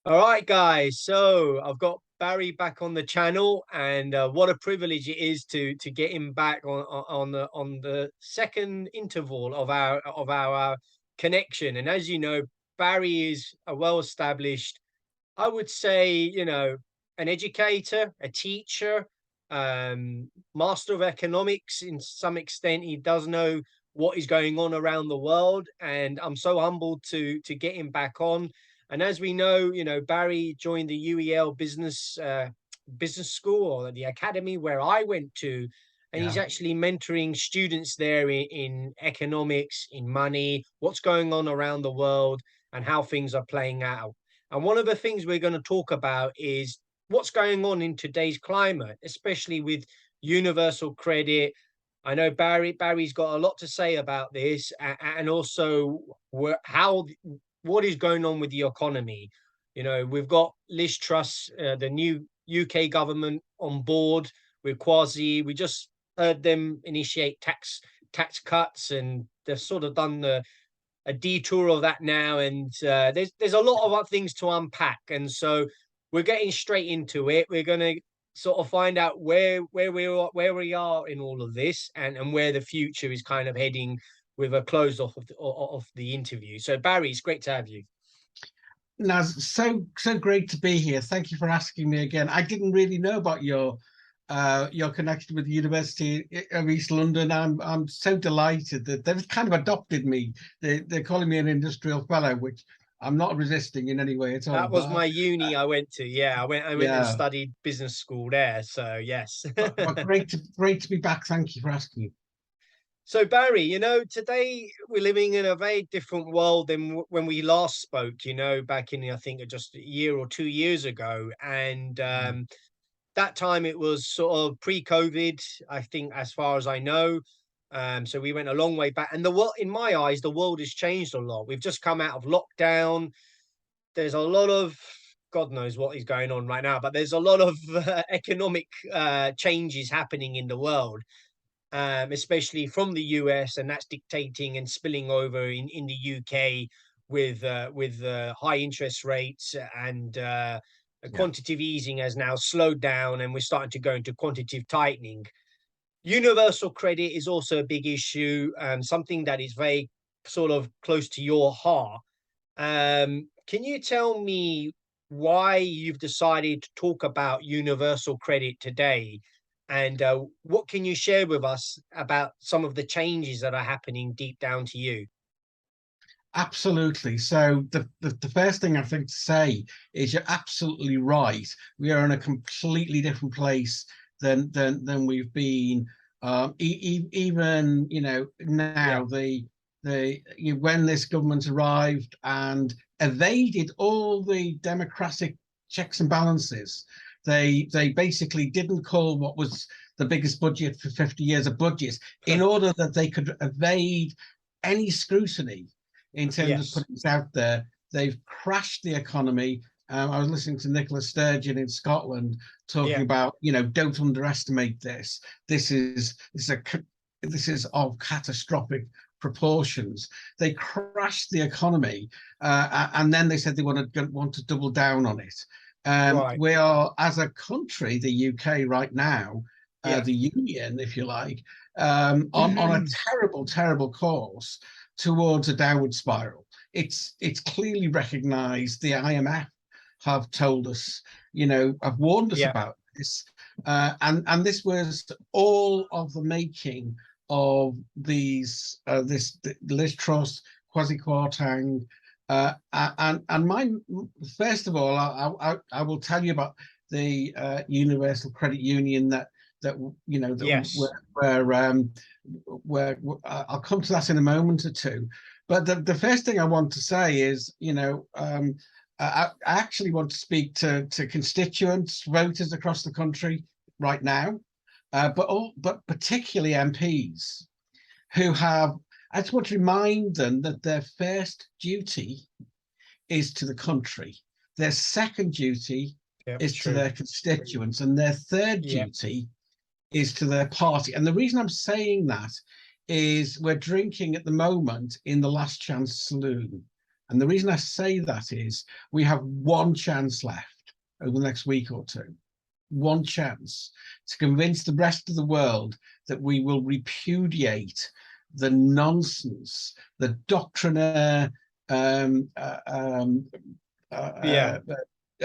All right, guys. So I've got Barry back on the channel, and what a privilege it is to get him back on the second interval of our connection. And as you know, Barry is a well-established, I would say, an educator, a teacher, master of economics in some extent. He does know what is going on around the world, and I'm so humbled to get him back on. And as we know, Barry joined the UEL business school, or the academy where I went to, and he's Yeah. actually mentoring students there in economics, in money, what's going on around the world, and how things are playing out. And one of the things we're going to talk about is what's going on in today's climate, especially with universal credit. I know Barry's got a lot to say about this, and also what is going on with the economy. We've got Liz Truss, the new UK government, on board with Quasi. We just heard them initiate tax cuts, and they've sort of done a detour of that now, and there's a lot of other things to unpack, and so we're getting straight into it. We're going to sort of find out where we are in all of this, and where the future is kind of heading with a close off of the interview. So Barry, it's great to have you. Naz, so great to be here. Thank you for asking me again. I didn't really know about your connection with the University of East London. I'm so delighted that they've kind of adopted me. They're calling me an industrial fellow, which I'm not resisting in any way at all. That was But my uni I went to. Yeah, I went and yeah, studied business school there, so yes. but great to be back. Thank you for asking. So Barry, today we're living in a very different world than when we last spoke, back in, I think, just a year or 2 years ago. And that time it was sort of pre-COVID, I think, as far as I know. So we went a long way back. And the world, in my eyes, the world has changed a lot. We've just come out of lockdown. There's a lot of, God knows what is going on right now, but there's a lot of economic changes happening in the world, especially from the US, and that's dictating and spilling over in the UK with high interest rates, and Yeah. quantitative easing has now slowed down, and we're starting to go into quantitative tightening. Universal credit is also a big issue, something that is very sort of close to your heart. Can you tell me why you've decided to talk about universal credit today? And what can you share with us about some of the changes that are happening deep down to you? Absolutely. So the first thing I think to say is you're absolutely right. We are in a completely different place than we've been. Even Yeah, now when this government arrived and evaded all the democratic checks and balances, they basically didn't call what was the biggest budget for 50 years a budget in order that they could evade any scrutiny in terms of yes, putting it out there. They've crashed the economy. I was listening to Nicola Sturgeon in Scotland talking yeah, about, don't underestimate this. This is of catastrophic proportions. They crashed the economy, and then they said they want to double down on it. right, We are, as a country, the UK right now, yeah, the union, if you like, on a terrible, terrible course towards a downward spiral. It's clearly recognised. The IMF have told us, have warned us yeah, about this, and this was all of the making of these this Liz Truss, Kwasi Kwarteng, and my first of all, I will tell you about the Universal Credit Union that yes, where I'll come to that in a moment or two. But the first thing I want to say is, I actually want to speak to constituents, voters across the country right now, but particularly MPs who have. I just want to remind them that their first duty is to the country, their second duty yeah, is to true, their constituents, and their third yeah, duty is to their party. And the reason I'm saying that is we're drinking at the moment in the Last Chance Saloon. And the reason I say that is we have one chance left over the next week or two, one chance to convince the rest of the world that we will repudiate the nonsense, the doctrinaire um, uh, um, uh, Yeah, uh,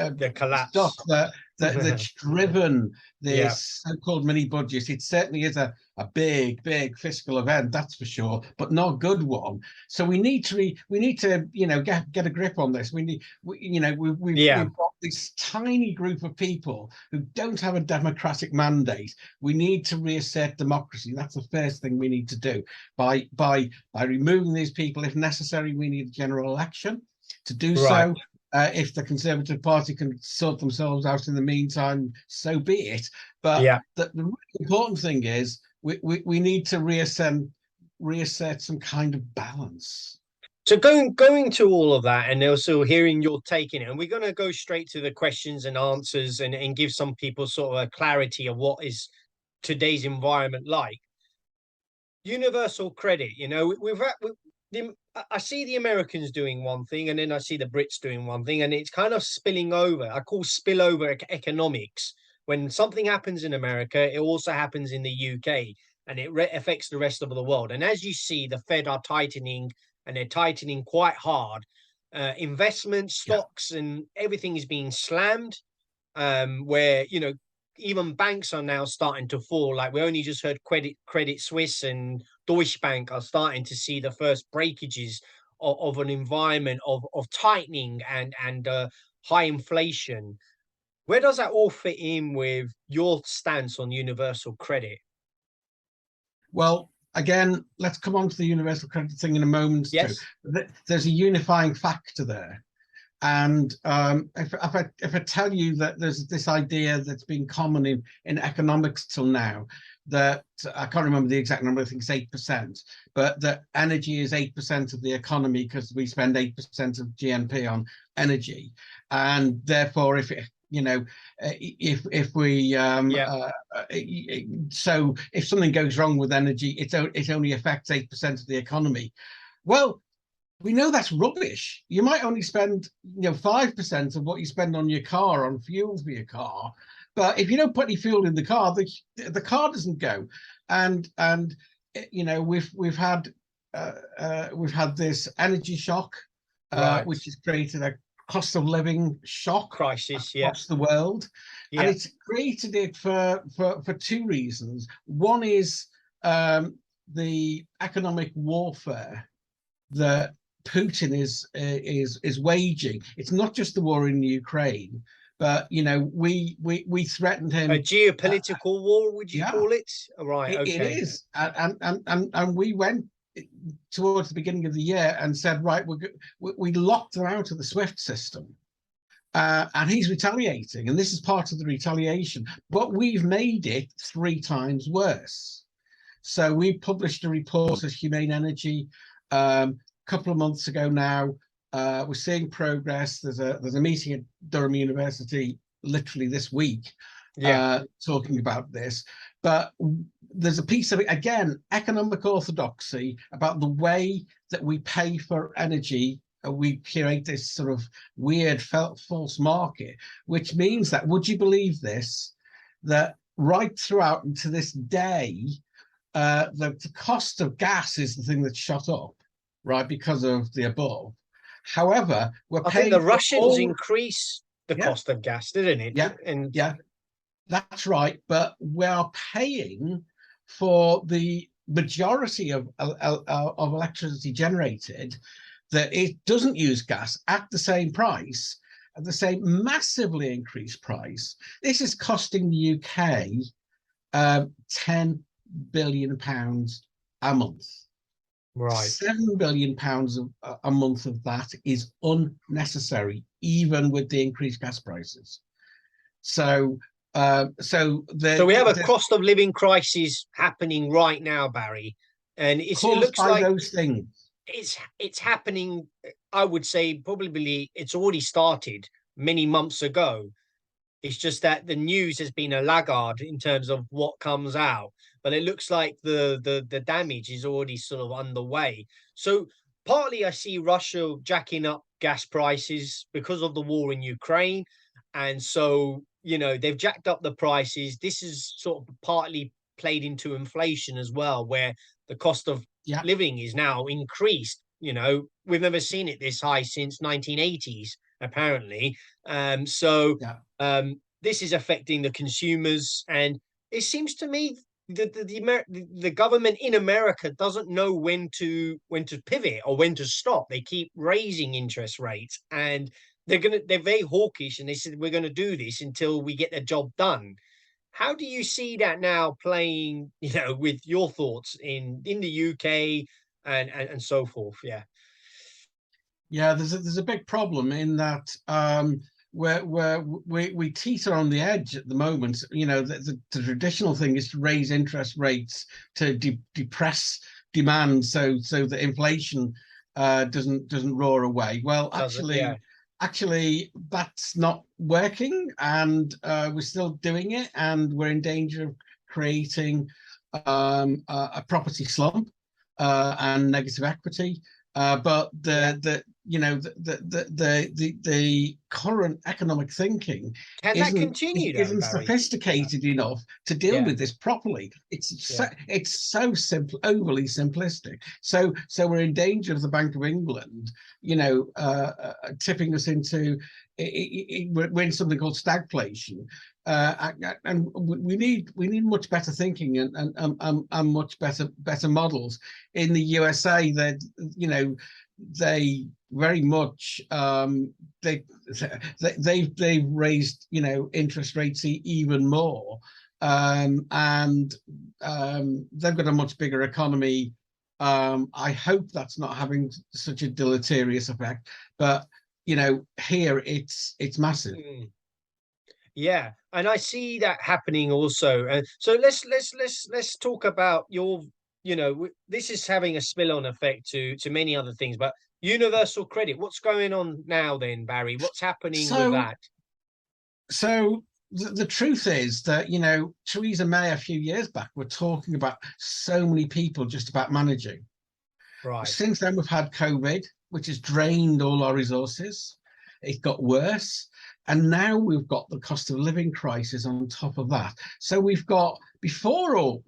uh, the stuff collapse. that's driven Yeah, this so-called mini budget. It certainly is a big fiscal event, that's for sure, but not a good one. So we need to get a grip on this. yeah, We've got this tiny group of people who don't have a democratic mandate. We need to reassert democracy. That's the first thing we need to do by removing these people. If necessary, we need a general election to do right. so. If the Conservative Party can sort themselves out in the meantime, so be it. But Yeah. the really important thing is we need to reassert some kind of balance. So going to all of that and also hearing your take in it, and we're going to go straight to the questions and answers and give some people sort of a clarity of what is today's environment like. Universal credit, I see the Americans doing one thing and then I see the Brits doing one thing, and it's kind of spilling over. I call spillover economics. When something happens in America, it also happens in the UK, and it affects the rest of the world. And as you see, the Fed are tightening, and they're tightening quite hard. Investment Yeah. stocks and everything is being slammed, where even banks are now starting to fall. Like we only just heard Credit Suisse and Deutsche Bank are starting to see the first breakages of an environment of tightening and high inflation. Where does that all fit in with your stance on universal credit? Well, again, let's come on to the universal credit thing in a moment too. Yes. There's a unifying factor there. And if I tell you that there's this idea that's been common in economics till now, that I can't remember the exact number, I think it's 8%, but that energy is 8% of the economy because we spend 8% of GNP on energy. And therefore, if we Yeah. so if something goes wrong with energy, it only affects 8% of the economy. Well, we know that's rubbish. You might only spend 5% of what you spend on your car on fuel for your car, but if you don't put any fuel in the car, the car doesn't go. And we've had this energy shock, Right. which has created a cost of living shock Crisis. Yeah. across the world, and Yeah. it's created it for two reasons. One is the economic warfare that Putin is waging. It's not just the war in Ukraine, but we threatened A him. geopolitical war, would you Yeah, call it? Right. it Okay. is, and we went towards the beginning of the year and said, right, we locked them out of the SWIFT system. And he's retaliating, and this is part of the retaliation. But we've made it 3 times worse. So we published a report as Humane Energy couple of months ago now. We're seeing progress. There's a meeting at Durham University literally this week Yeah. talking about this. But there's a piece of it, again, economic orthodoxy about the way that we pay for energy. We create this sort of weird false market, which means that, would you believe this, that right throughout and to this day, the cost of gas is the thing that's shot up, right, because of the above. However, we're I think the paying for Russians all. increase the Yeah, cost of gas, didn't it? yeah, And yeah, that's right. But we are paying for the majority of electricity generated that it doesn't use gas at the same price, at the same massively increased price. This is costing the UK £10 billion a month. right. £7 billion a month of that is unnecessary, even with the increased gas prices. So, So we have a the cost of living crisis happening right now, Barry, and it caused looks by like those things. it's happening. I would say probably it's already started many months ago. It's just that the news has been a laggard in terms of what comes out, but it looks like the damage is already sort of underway. So partly I see Russia jacking up gas prices because of the war in Ukraine. And so, they've jacked up the prices. This is sort of partly played into inflation as well, where the cost of Yeah, living is now increased. We've never seen it this high since 1980s, apparently. So yeah. this is affecting the consumers, and it seems to me the government in America doesn't know when to pivot or when to stop. They keep raising interest rates, and they're very hawkish, and they said we're gonna do this until we get the job done. How do you see that now playing, with your thoughts in the UK and so forth? Yeah. Yeah, there's a big problem in that we teeter on the edge at the moment. The traditional thing is to raise interest rates to depress demand, so that inflation doesn't roar away. Well, Doesn't, yeah. actually, that's not working, and we're still doing it, and we're in danger of creating a property slump and negative equity. But Yeah. the current economic thinking Can that continue though, isn't Barry? sophisticated enough to deal Yeah. with this properly. Yeah. It's so simple, overly simplistic. So we're in danger of the Bank of England, tipping us into we're in something called stagflation. And we need much better thinking and much better models. In the USA, that they very much they've raised interest rates even more, and they've got a much bigger economy. I hope that's not having such a deleterious effect, but here it's massive. Mm. Yeah, and I see that happening also. So let's talk about this is having a spill-on effect to many other things, but universal credit. What's going on now then, Barry? What's happening with So that? so the truth is that Theresa May a few years back were talking about so many people just about managing. Right. Since then, we've had COVID, which has drained all our resources. It got worse. And now we've got the cost of living crisis on top of that. So we've got before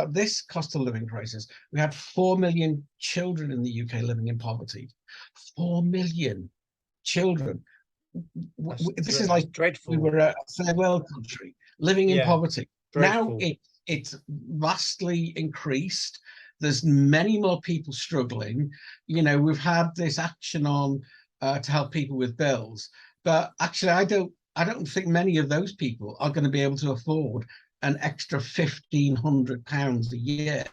this cost of living crisis, we had 4 million children in the UK living in poverty. 4 million children. This is That's like we dreadful. were a third world country living in Yeah, poverty. Now dreadful. it's vastly increased. There's many more people struggling. We've had this action on to help people with bills, but actually, I don't think many of those people are going to be able to afford an extra £1,500 a year.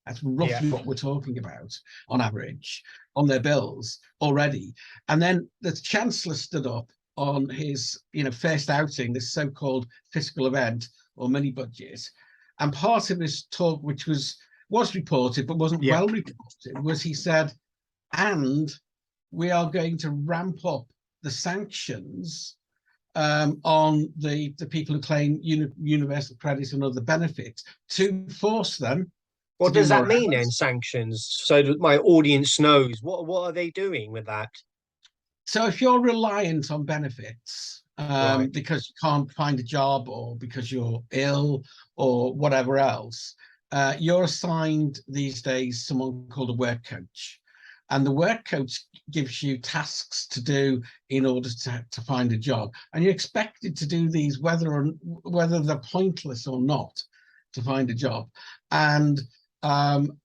That's Yeah. roughly what we're talking about on average on their bills already. And then the Chancellor stood up on his first outing, this so-called fiscal event or mini budget. And part of his talk, which was reported but wasn't Yeah. well reported, was he said, and we are going to ramp up the sanctions on the people who claim universal credit and other benefits to force them to What do does that more mean then, hours. sanctions? So that my audience knows what are they doing with that? So if you're reliant on benefits Right. because you can't find a job or because you're ill or whatever else, you're assigned these days someone called a work coach. And the work coach gives you tasks to do in order to find a job. And you're expected to do these whether they're pointless or not to find a job. And and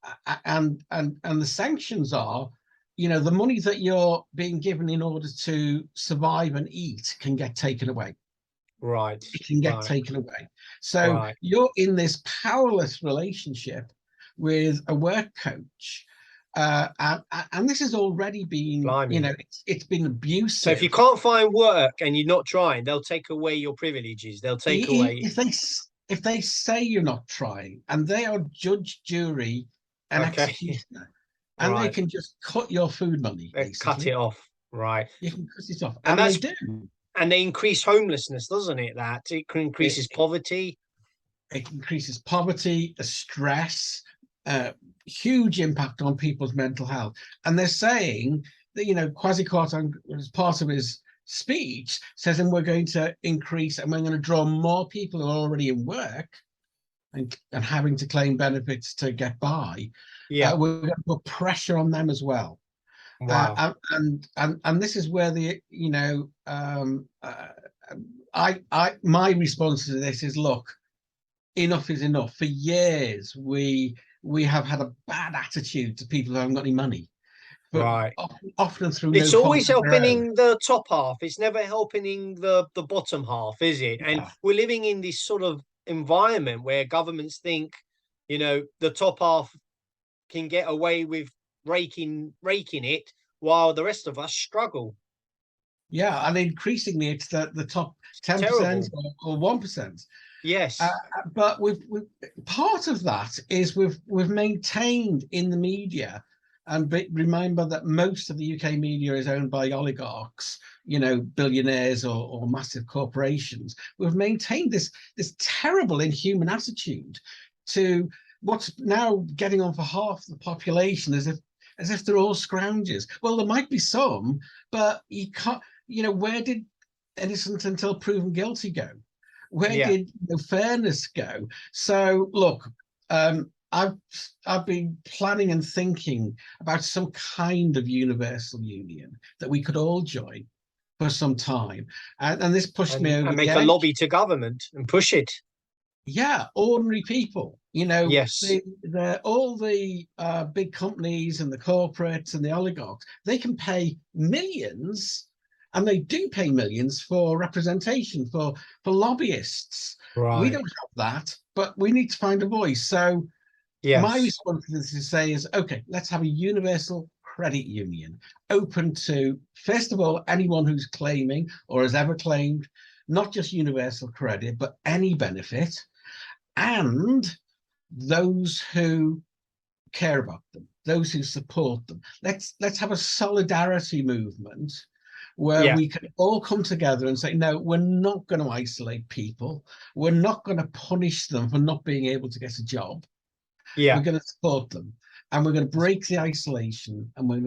the sanctions are the money that you're being given in order to survive and eat can get taken away. Right. It can get Right. taken away. So Right. you're in this powerless relationship with a work coach. And this has already been, Blimey. it's been So if you abusive. can't find work and you're not trying, they'll take away your privileges. They'll take away. If they say you're not trying, and they are judge, jury, and Okay. executioner, and they Right. can just cut your food money, They cut basically. it off. Right. You can cut it off, And and they that's do. and they increase homelessness, doesn't it? That it It, increases poverty. it increases poverty, the stress. uh, huge impact on people's mental health. And they're saying that, Kwasi Kwarteng, as part of his speech, says, and we're going to increase and we're going to draw more people who are already in work and having to claim benefits to get by. Yeah. We're going to put pressure on them as well. Wow. And this is where my response to this is, look, enough is enough. For years, we have had a bad attitude to people who haven't got any money, but Right. often through no It's fault always of their own. helping the top half. It's never helping the bottom half, is it? And Yeah, we're living in this sort of environment where governments think, the top half can get away with raking it while the rest of us struggle. yeah, and increasingly it's the top It's 10% terrible. or 1%. Uh, Yes. but we've part of that is we've maintained in the media, and remember that most of the UK media is owned by oligarchs, billionaires or massive corporations. We've maintained this terrible inhuman attitude to what's now getting on for half the population, as if they're all scroungers. Well, there might be some, but you can't. Where did innocent until proven guilty go? Where Yeah. did fairness go? So look, I've been planning and thinking about some kind of universal union that we could all join for some time, and this pushed me And over the make a edge. lobby to government and push it. Yeah, ordinary people. Yes. All the big companies and the corporates and the oligarchs, they can pay millions, and they do pay millions for representation, for lobbyists. We Right. don't have that, but we need to find a voice. So my Yes. response to this is say is, okay, let's have a universal credit union open to, first of all, anyone who's claiming or has ever claimed not just universal credit, but any benefit, and those who care about them, those who support them. Let's have a solidarity movement where Yeah. we can all come together and say, no, we're not going to isolate people. We're not going to punish them for not being able to get a job. We're Yeah. going to support them, and we're going to break the isolation, and we're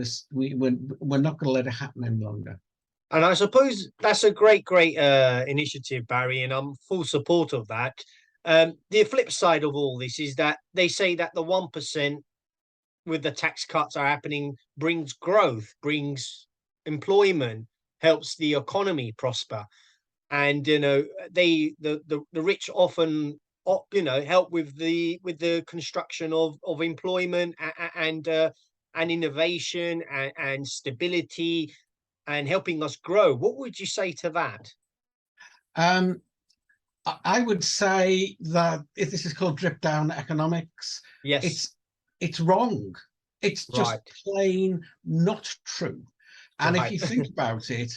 not going to let it happen any longer. And I suppose that's a great initiative, Barry, and I'm full support of that. The flip side of all this is that they say that the 1% with the tax cuts are happening brings growth, brings employment, helps the economy prosper. And the rich often help with the construction of employment and innovation and stability and helping us grow. What would you say to that? Um, I would say that if this is called drip down economics, Yes. it's it's wrong. It's just Right. plain not true. And if Right. you think about it,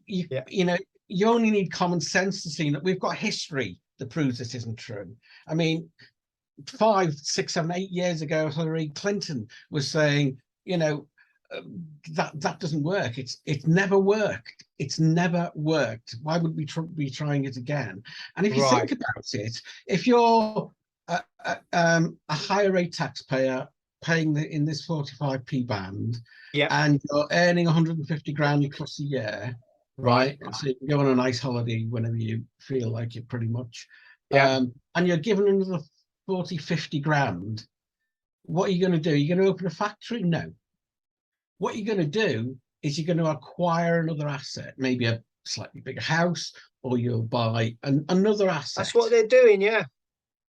you Yeah. you know you only need common sense to see that we've got history that proves this isn't true. I mean, 5, 6, 7, 8 years ago, Hillary Clinton was saying, uh, that doesn't work. It's never worked. It's never worked. Why would we be trying it again? And if you think Right. about it, if you're a higher rate taxpayer paying in this 45p band, Yeah. and you're earning 150 grand plus a year, Right. right? So you can go on a nice holiday whenever you feel like it, pretty much. Yeah. And you're given another 40, 50 grand. What are you going to do? You're going to open a factory? No. What you're going to do is you're going to acquire another asset, maybe a slightly bigger house, or you'll buy another That's asset. what they're doing. Yeah.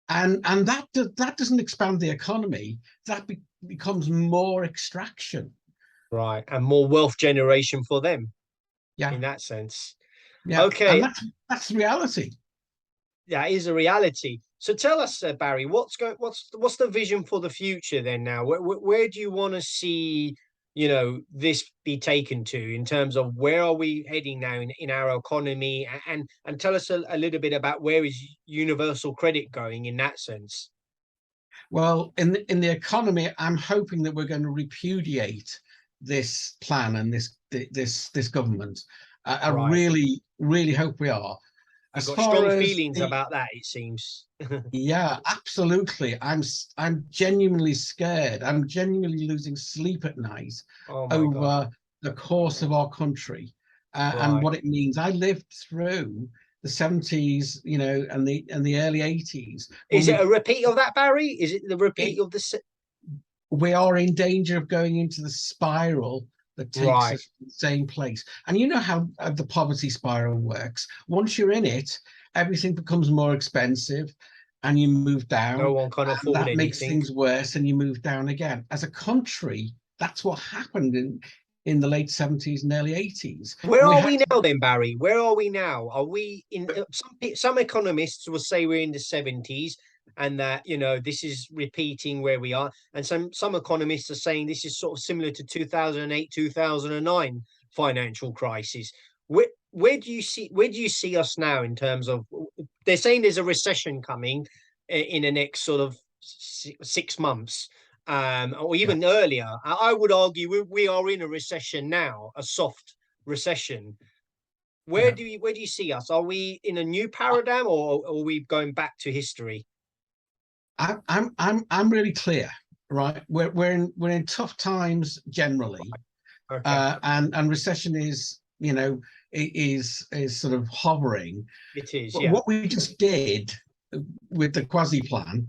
And that doesn't expand the economy. That becomes more extraction. Right. And more wealth generation for them Yeah, in that sense. yeah, and Okay. that's reality. That is a reality. So tell us, Barry, what's the vision for the future then? Now, where do you want to see this be taken to in terms of where are we heading now in our economy, and tell us a little bit about where is universal credit going in that sense. Well, in the economy, I'm hoping that we're going to repudiate this plan and this government. I Right. really, really hope we are. You've As got far strong as feelings the about that, it seems. Yeah, absolutely. I'm genuinely scared. I'm genuinely losing sleep at night Oh my God. over the course of our country and Right. what it means. I lived through the 70s, and the early 80s when Is it a repeat of that, Barry? Is it the repeat it, of the? we are in danger of going into the spiral that takes Right. us to the same place. And you know how the poverty spiral works. Once you're in it, everything becomes more expensive and you move No down, one can and afford that makes anything. things worse and you move down again. As a country, that's what happened in the late 70s and early 80s. Where And we are had we to, now then, Barry? Where are we now? Are we in some economists will say we're in the 70s and that, this is repeating where we are. And some economists are saying this is sort of similar to 2008, 2009 financial crisis. Where do you see us now in terms of they're saying there's a recession coming in the next sort of 6 months, or yeah, even earlier. I would argue we are in a recession now, a soft recession. Where yeah. do you see us? Are we in a new paradigm, or are we going back to history? I'm really clear, right? We're in tough times generally, Okay, and recession is sort of hovering. it is. But Yeah, what we just did with the quasi plan,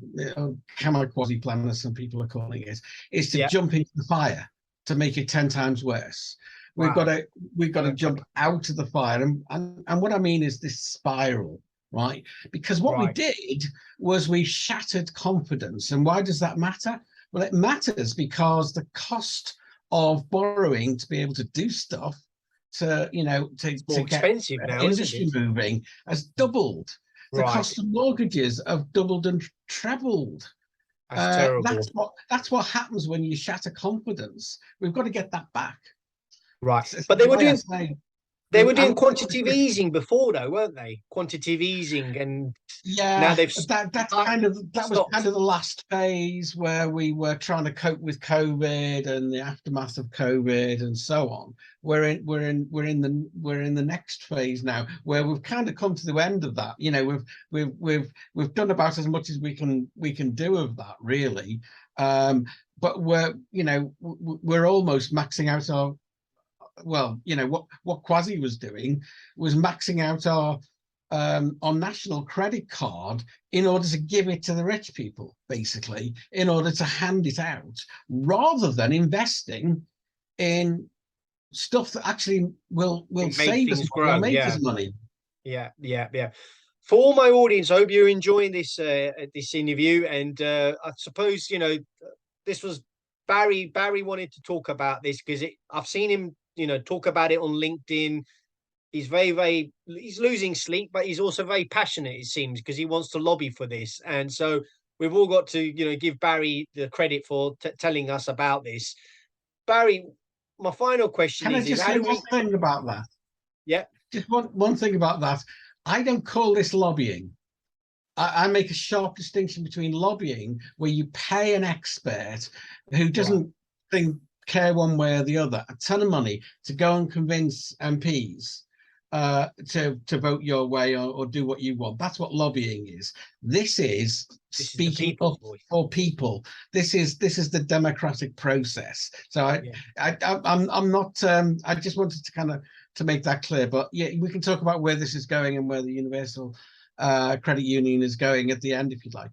quasi plan, as some people are calling it, is to yeah. jump into the fire to make it 10 times worse. We've got Wow. to we've got to Okay. jump out of the fire, and what I mean is this spiral, right? Because what we Right. did was we shattered confidence. And why does that matter? Well, it matters because the cost of borrowing to be able to do stuff, to It's to more get expensive now, isn't industry it? moving, has doubled. The Right. cost of mortgages have doubled and trebled. That's terrible. That's what happens when you shatter confidence. We've got to get that back. Right. It's But they were why I doing say, they were I doing quantitative easing before, though, weren't they? Quantitative easing, and now yeah, they've that was kind stopped. of the last phase where we were trying to cope with COVID and the aftermath of COVID and so on. We're in the next phase now where we've kind of come to the end of that. We've done about as much as we can do of that really. But we're almost maxing out our, well, what Quasi was doing was maxing out our national credit card in order to give it to the rich people, basically, in order to hand it out, rather than investing in stuff that actually will Make save us things money or grow. make Yeah. us money. Yeah, yeah, yeah. For all my audience, I hope you're enjoying this interview. And I suppose this was Barry. Barry wanted to talk about this because I've seen him talk about it on LinkedIn. He's very, very he's losing sleep, but he's also very passionate. It seems because he wants to lobby for this, and so we've all got to give Barry the credit for telling us about this. Barry, my final question Can I is just how say do one we? thing about that? Yeah, Just one thing about that. I don't call this lobbying. I make a sharp distinction between lobbying, where you pay an expert who right. doesn't think care one way or the other, a ton of money to go and convince MPs to vote your way, or do what you want. That's what lobbying is. This is This is the speaking people's up voice. for people. This is the democratic process. So Yeah. I'm not. I just wanted to kind of to make that clear. But yeah, we can talk about where this is going and where the universal credit union is going at the end, if you'd like.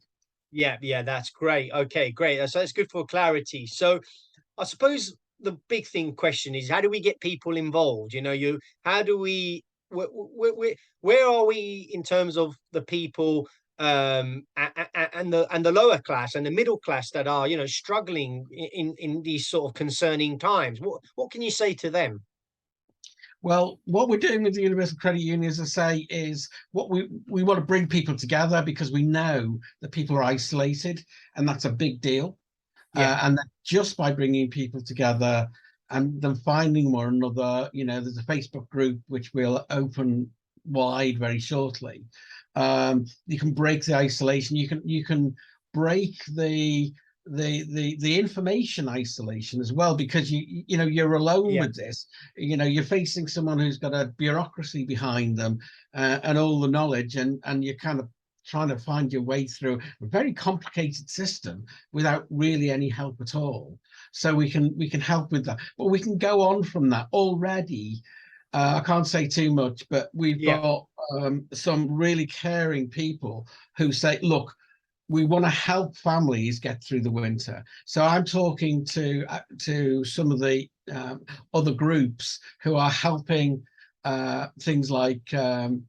Yeah, yeah, that's great. Okay, great. So that's good for clarity. So I suppose the big thing question is how do we get people involved? How do we where are we in terms of the people and the lower class and the middle class that are struggling in these sort of concerning times? What can you say to them? Well, what we're doing with the Universal Credit Union, as I say, is what we want to bring people together, because we know that people are isolated, and that's a big deal. Yeah, And that just by bringing people together and them finding one another, there's a Facebook group which will open wide very shortly. You can break the isolation. You can break the the information isolation as well, because you're alone Yeah. with this. You're facing someone who's got a bureaucracy behind them, and all the knowledge, and you're kind of trying to find your way through a very complicated system without really any help at all. So we can help with that, but we can go on from that already. I can't say too much, but we've Yeah. got some really caring people who say, look, we want to help families get through the winter. So I'm talking to some of the other groups who are helping things like food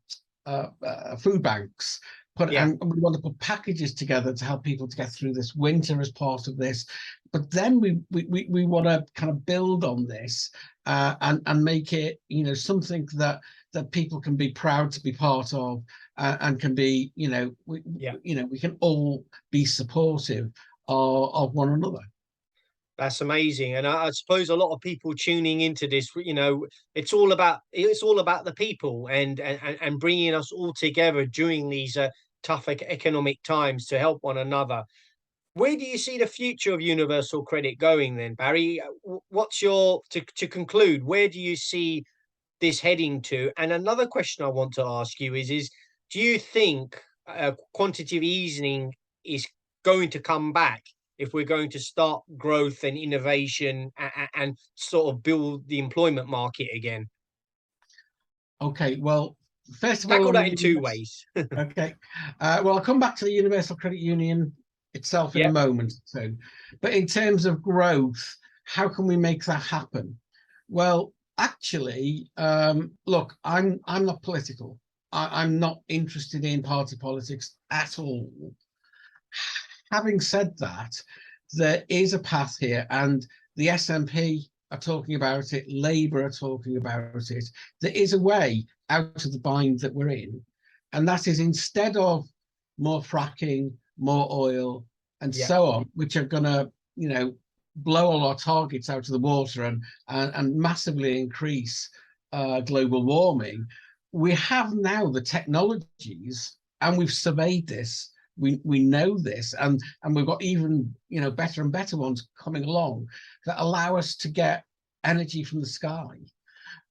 banks. Yeah. And we want to put packages together to help people to get through this winter as part of this. But then we want to kind of build on this, and make it something that people can be proud to be part of, and can be Yeah. we can all be supportive of one another. That's amazing, and I suppose a lot of people tuning into this, it's all about the people, and bringing us all together during these tough economic times to help one another. Where do you see the future of universal credit going then, Barry? What's your to conclude? Where do you see this heading to? And another question I want to ask you is do you think quantitative easing is going to come back if we're going to start growth and innovation and sort of build the employment market again? Okay, well, first of all, Tackle on the that in two universal. ways. Okay, well, I'll come back to the Universal Credit Union itself in a Yeah, moment too. But in terms of growth, how can we make that happen? Well, actually, look, I'm not political. I'm not interested in party politics at all. Having said that, there is a path here, and the SNP are talking about it, Labour are talking about it. There is a way out of the bind that we're in, and that is, instead of more fracking, more oil, and yeah, so on, which are going to, blow all our targets out of the water, and massively increase global warming. We have now the technologies, and we've surveyed this. We know this, and we've got even better and better ones coming along that allow us to get energy from the sky,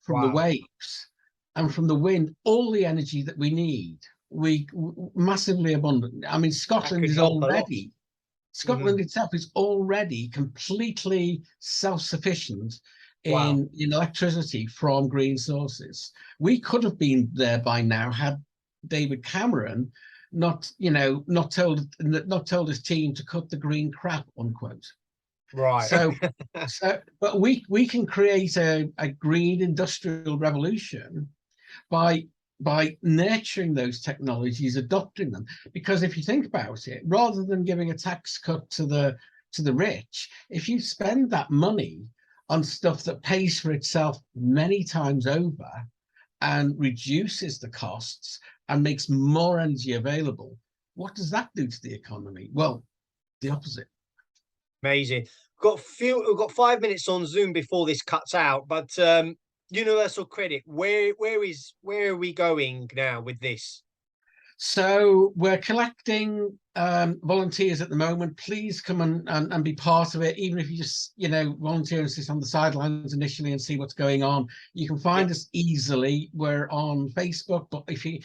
from the wow, waves, and from the wind, all the energy that we need. We massively abundant. I mean, that Scotland could is help a lot. already Hmm. Scotland itself is already completely self-sufficient Wow, in electricity from green sources. We could have been there by now had David Cameron not told his team to cut the green crap, unquote. right. But we can create a green industrial revolution by nurturing those technologies, adopting them. Because if you think about it, rather than giving a tax cut to the rich, if you spend that money on stuff that pays for itself many times over and reduces the costs and makes more energy available, what does that do to the economy? Well, the opposite. Amazing. We've got 5 minutes on Zoom before this cuts out, but universal credit, where are we going now with this? So we're collecting volunteers at the moment. Please come and be part of it, even if you just volunteer and sit on the sidelines initially and see what's going on. You can Yeah, find us easily. We're on Facebook, but if you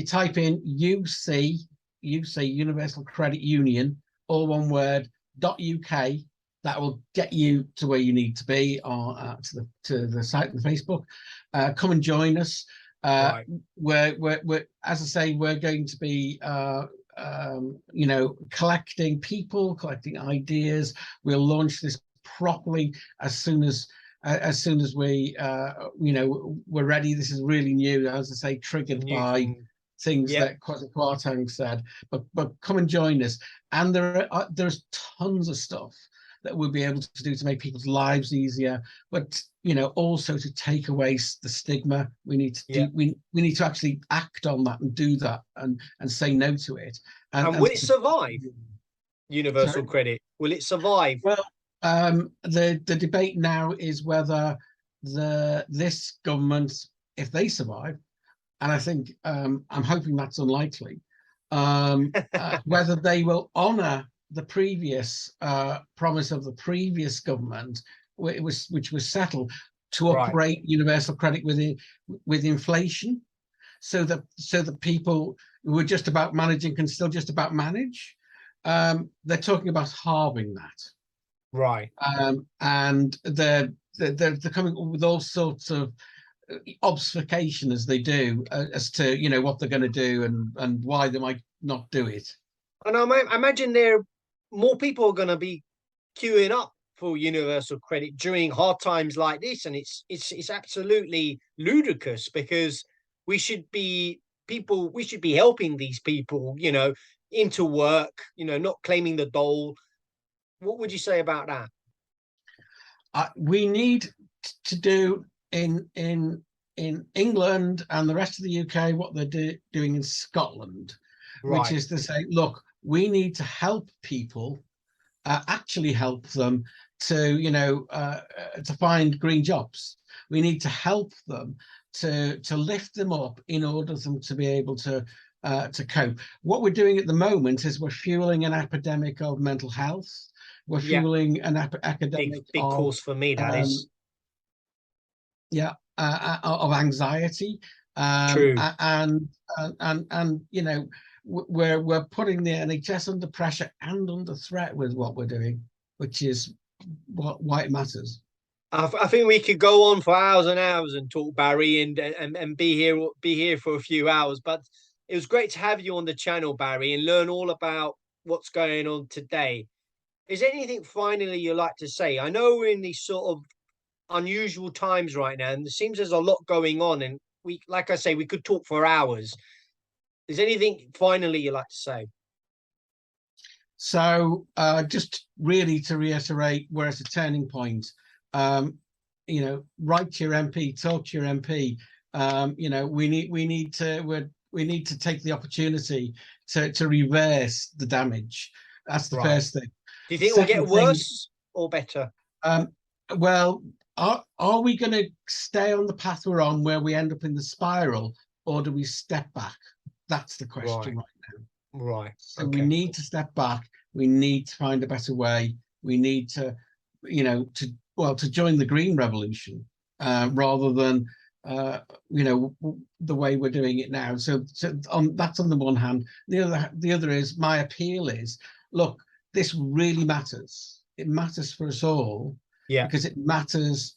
type in UC Universal Credit Union, all one word, .uk, that will get you to where you need to be, or to the site and Facebook. Come and join us. Uh, right. we're as I say, we're going to be collecting people, collecting ideas. We'll launch this properly as soon as we're ready. This is really new, as I say, triggered New by thing. things Yeah, that Kwasi Kwarteng said. But come and join us. And there's tons of stuff that we'll be able to do to make people's lives easier, but also to take away the stigma. We need to yeah. we need to actually act on that and do that, and say no to it. And will And it survive universal sorry. credit? Will it survive? Well, the debate now is whether this government, if they survive, and I think I'm hoping that's unlikely, whether they will honour the previous promise of the previous government, which was settled to Right. operate universal credit with inflation, so that people who are just about managing can still just about manage. They're talking about halving that, Right. and they're coming up with all sorts of obfuscation as they do, as to what they're going to do and why they might not do it. And I imagine there more people are going to be queuing up for universal credit during hard times like this, and it's absolutely ludicrous because we should be we should be helping these people, into work, not claiming the dole. What would you say about that? We need to do in England and the rest of the UK what they're doing in Scotland, which Right. is to say, look, we need to help people, actually help them to find green jobs. We need to help them to lift them up in order for them to be able to cope. What we're doing at the moment is we're fueling an epidemic of mental health. We're Yeah. fueling an Big epidemic big of course for me, that um, is. of anxiety, True. and we're putting the NHS under pressure and under threat with what we're doing, which is why it matters. I think we could go on for hours and hours and talk, Barry, and be here for a few hours. But it was great to have you on the channel, Barry, and learn all about what's going on today. Is there anything finally you'd like to say? I know we're in these sort of unusual times right now, and it seems there's a lot going on. And like I say, we could talk for hours. Is there anything finally you'd like to say? So just really to reiterate, we're at a turning point. Um, write to your MP, talk to your MP. We need to take the opportunity to reverse the damage. That's the Right. first thing. Do you think it will get Second thing, worse or better? um, well, are we going to stay on the path we're on, where we end up in the spiral, or do we step back? That's the question Right. right now. Right. So we Okay. need to step back. We need to find a better way. We need to, to join the green revolution, rather than, the way we're doing it now. So that's on the one hand. The other is, my appeal is, look, this really matters. It matters for us all, Yeah. because it matters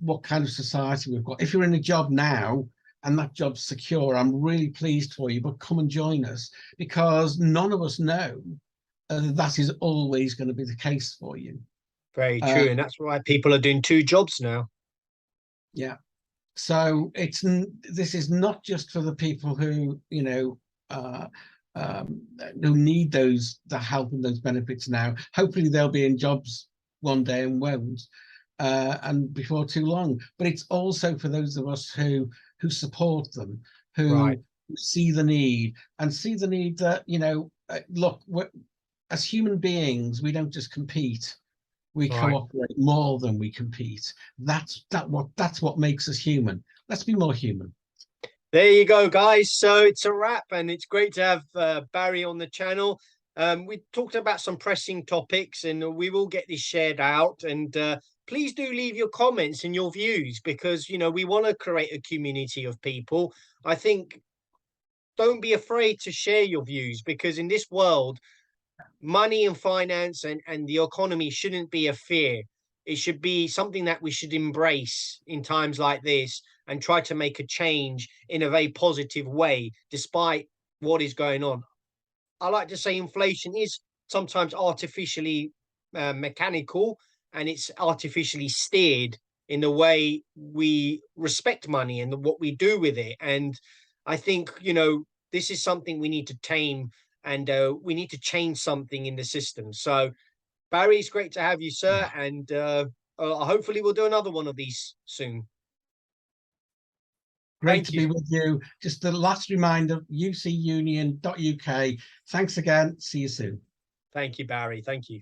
what kind of society we've got. If you're in a job now and that job's secure, I'm really pleased for you, but come and join us, because none of us know that is always going to be the case for you. Very true, and Um, that's why people are doing two jobs now. yeah. So this is not just for the people who uh, who need the help and those benefits now. Hopefully they'll be in jobs one day and won't, and before too long. But it's also for those of us who support them, Right. who see the need, and see the need that look, as human beings, we don't just compete. We Right. cooperate more than we compete. That's what makes us human. Let's be more human. There you go, guys. So it's a wrap, and it's great to have Barry on the channel. We talked about some pressing topics, and we will get this shared out. And please do leave your comments and your views, because we want to create a community of people. I think don't be afraid to share your views, because in this world, money and finance and the economy shouldn't be a fear. It should be something that we should embrace in times like this and try to make a change in a very positive way, despite what is going on. I like to say inflation is sometimes artificially mechanical, and it's artificially steered in the way we respect money and what we do with it. And I think, this is something we need to tame, and we need to change something in the system. So, Barry, it's great to have you, sir. Yeah. And hopefully, we'll do another one of these soon. Great Thank to you. be with you. Just the last reminder, ucunion.uk. Thanks again. See you soon. Thank you, Barry. Thank you.